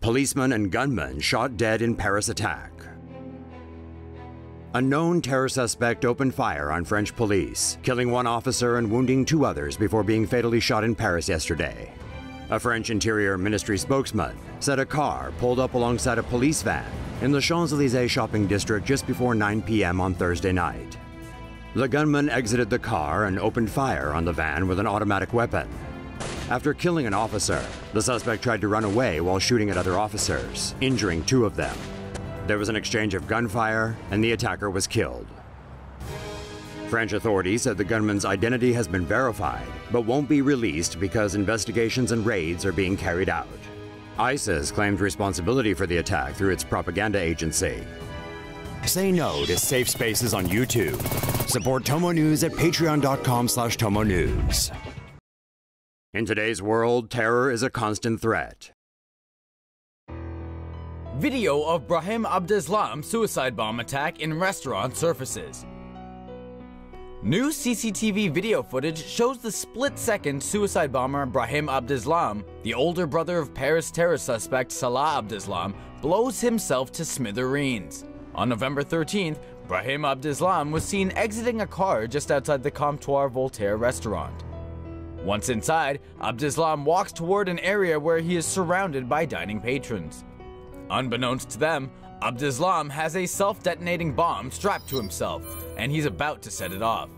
Policeman and gunman shot dead in Paris attack. A known terror suspect opened fire on French police, killing one officer and wounding 2 others before being fatally shot in Paris yesterday. A French Interior Ministry spokesman said a car pulled up alongside a police van in the Champs-Elysees shopping district just before 9 p.m. on Thursday night. The gunman exited the car and opened fire on the van with an automatic weapon. After killing an officer, the suspect tried to run away while shooting at other officers, injuring 2 of them. There was an exchange of gunfire, and the attacker was killed. French authorities said the gunman's identity has been verified, but won't be released because investigations and raids are being carried out. ISIS claimed responsibility for the attack through its propaganda agency. Say no to safe spaces on YouTube. Support TomoNews at patreon.com/TomoNews. In today's world, terror is a constant threat. Video of Brahim Abdeslam's suicide bomb attack in restaurant surfaces. New CCTV video footage shows the split-second suicide bomber Brahim Abdeslam, the older brother of Paris terror suspect Salah Abdeslam, blows himself to smithereens. On November 13th, Brahim Abdeslam was seen exiting a car just outside the Comptoir Voltaire restaurant. Once inside, Abdeslam walks toward an area where he is surrounded by dining patrons. Unbeknownst to them, Abdeslam has a self-detonating bomb strapped to himself, and he's about to set it off.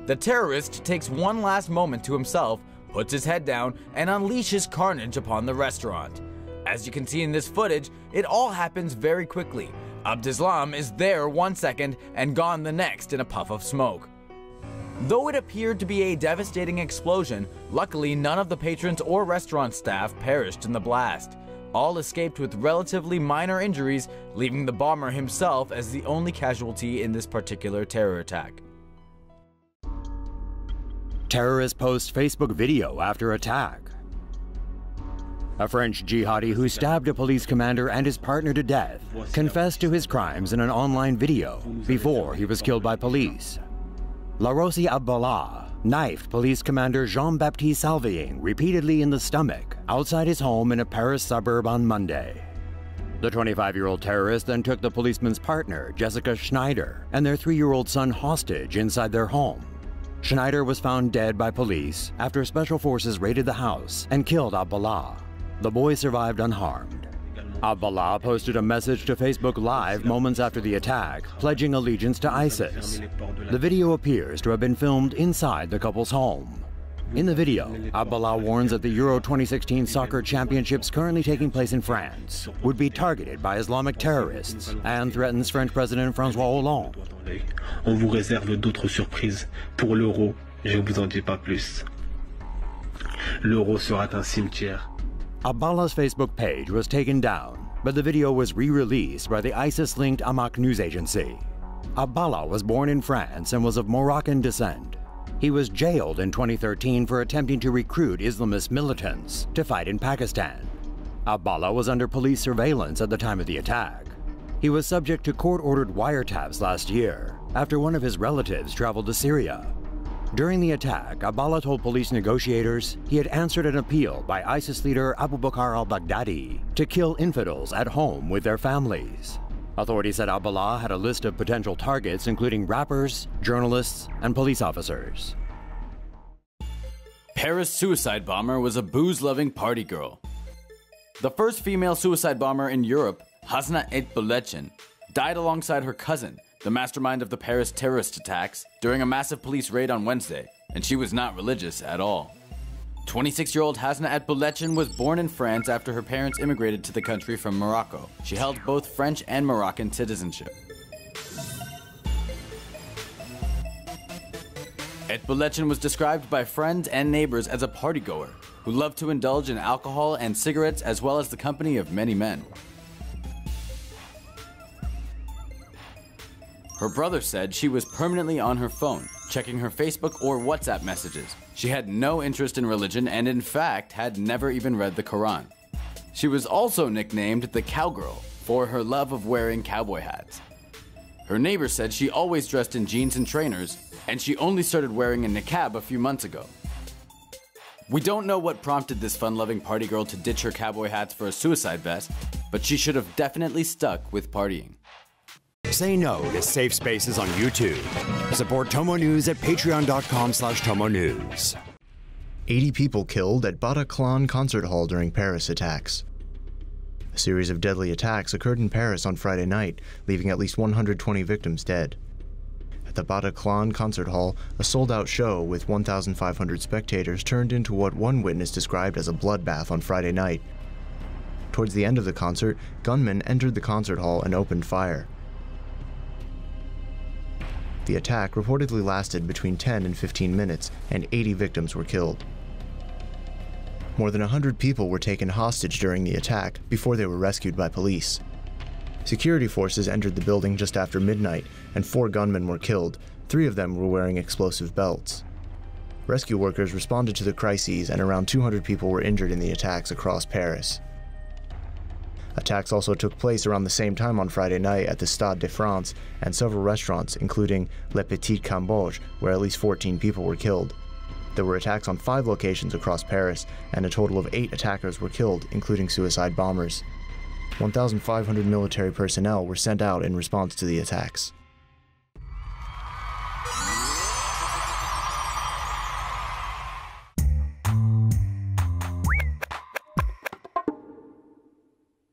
The terrorist takes one last moment to himself, puts his head down, and unleashes carnage upon the restaurant. As you can see in this footage, it all happens very quickly. Abdeslam is there 1 second and gone the next in a puff of smoke. Though it appeared to be a devastating explosion, luckily none of the patrons or restaurant staff perished in the blast. All escaped with relatively minor injuries, leaving the bomber himself as the only casualty in this particular terror attack. Terrorist posts Facebook video after attack. A French jihadi who stabbed a police commander and his partner to death confessed to his crimes in an online video before he was killed by police. Larossi Abdallah knifed police commander Jean-Baptiste Salvien repeatedly in the stomach outside his home in a Paris suburb on Monday. The 25-year-old terrorist then took the policeman's partner, Jessica Schneider, and their 3-year-old son hostage inside their home. Schneider was found dead by police after special forces raided the house and killed Abdallah. The boy survived unharmed. Abdallah posted a message to Facebook Live moments after the attack, pledging allegiance to ISIS. The video appears to have been filmed inside the couple's home. In the video, Abdallah warns that the Euro 2016 soccer championships currently taking place in France would be targeted by Islamic terrorists and threatens French President Francois Hollande. On vous réserve d'autres surprises pour l'euro, je vous en dis pas plus. L'euro sera un cimetière. Abdallah's Facebook page was taken down, but the video was re-released by the ISIS-linked Amaq news agency. Abdallah was born in France and was of Moroccan descent. He was jailed in 2013 for attempting to recruit Islamist militants to fight in Pakistan. Abdallah was under police surveillance at the time of the attack. He was subject to court-ordered wiretaps last year after one of his relatives traveled to Syria. During the attack, Abdallah told police negotiators he had answered an appeal by ISIS leader Abu Bakr al-Baghdadi to kill infidels at home with their families. Authorities said Abdallah had a list of potential targets including rappers, journalists, and police officers. Paris suicide bomber was a booze-loving party girl. The first female suicide bomber in Europe, Hasna Et Boulachin, died alongside her cousin, the mastermind of the Paris terrorist attacks, during a massive police raid on Wednesday, and she was not religious at all. 26-year-old Hasna Et Boulachin was born in France after her parents immigrated to the country from Morocco. She held both French and Moroccan citizenship. Et Boulachin was described by friends and neighbors as a partygoer who loved to indulge in alcohol and cigarettes as well as the company of many men. Her brother said she was permanently on her phone, checking her Facebook or WhatsApp messages. She had no interest in religion and in fact had never even read the Quran. She was also nicknamed the Cowgirl for her love of wearing cowboy hats. Her neighbor said she always dressed in jeans and trainers, and she only started wearing a niqab a few months ago. We don't know what prompted this fun-loving party girl to ditch her cowboy hats for a suicide vest, but she should have definitely stuck with partying. Say no to safe spaces on YouTube. Support TomoNews at patreon.com/TomoNews. 80 people killed at Bataclan concert hall during Paris attacks. A series of deadly attacks occurred in Paris on Friday night, leaving at least 120 victims dead. At the Bataclan concert hall, a sold-out show with 1,500 spectators turned into what one witness described as a bloodbath on Friday night. Towards the end of the concert, gunmen entered the concert hall and opened fire. The attack reportedly lasted between 10 and 15 minutes, and 80 victims were killed. More than 100 people were taken hostage during the attack before they were rescued by police. Security forces entered the building just after midnight, and 4 gunmen were killed. 3 of them were wearing explosive belts. Rescue workers responded to the crises, and around 200 people were injured in the attacks across Paris. Attacks also took place around the same time on Friday night at the Stade de France and several restaurants, including Le Petit Cambodge, where at least 14 people were killed. There were attacks on 5 locations across Paris, and a total of 8 attackers were killed, including suicide bombers. 1,500 military personnel were sent out in response to the attacks.